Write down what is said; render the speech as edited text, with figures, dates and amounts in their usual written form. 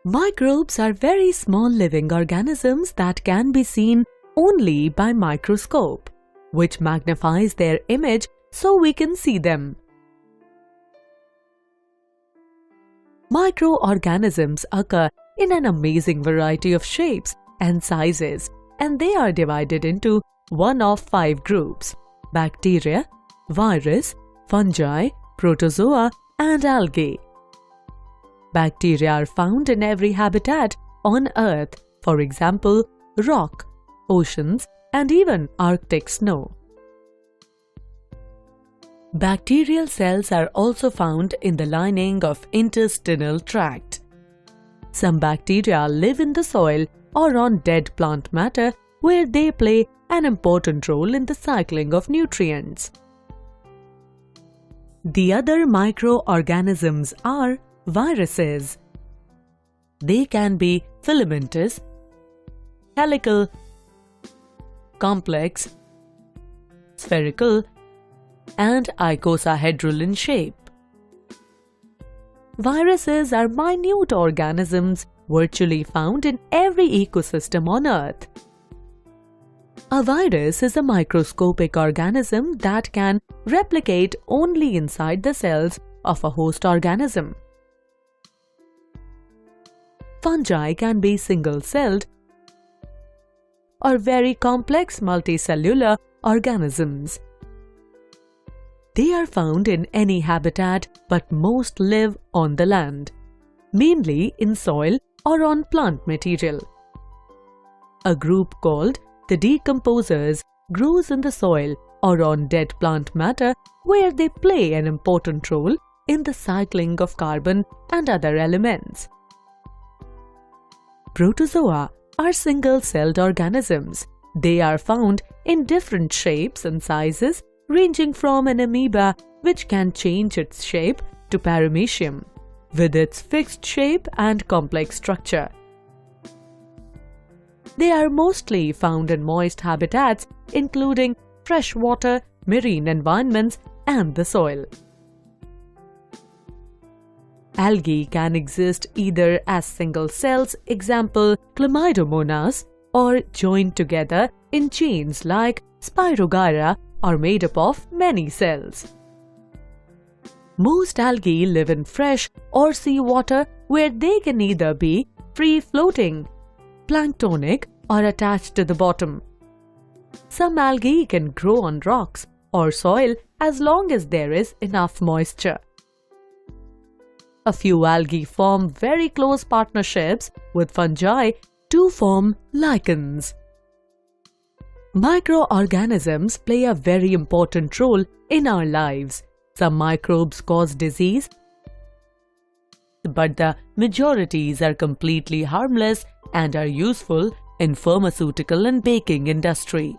Microbes are very small living organisms that can be seen only by microscope, which magnifies their image so we can see them. Microorganisms occur in an amazing variety of shapes and sizes, and they are divided into one of 5 groups: bacteria, virus, fungi, protozoa, and algae. Bacteria are found in every habitat on Earth, for example, rock, oceans, and even Arctic snow. Bacterial cells are also found in the lining of intestinal tract. Some bacteria live in the soil or on dead plant matter, where they play an important role in the cycling of nutrients. The other microorganisms are viruses. They can be filamentous, helical, complex, spherical, and icosahedral in shape. Viruses are minute organisms virtually found in every ecosystem on Earth. A virus is a microscopic organism that can replicate only inside the cells of a host organism. Fungi can be single-celled or very complex multicellular organisms. They are found in any habitat, but most live on the land, mainly in soil or on plant material. A group called the decomposers grows in the soil or on dead plant matter, where they play an important role in the cycling of carbon and other elements. Protozoa are single-celled organisms. They are found in different shapes and sizes, ranging from an amoeba, which can change its shape, to paramecium, with its fixed shape and complex structure. They are mostly found in moist habitats, including freshwater, marine environments, and the soil. Algae can exist either as single cells, example Chlamydomonas, or joined together in chains like Spirogyra, or made up of many cells. Most algae live in fresh or seawater, where they can either be free-floating, planktonic, or attached to the bottom. Some algae can grow on rocks or soil as long as there is enough moisture. A few algae form very close partnerships with fungi to form lichens. Microorganisms play a very important role in our lives. Some microbes cause disease, but the majorities are completely harmless and are useful in pharmaceutical and baking industry.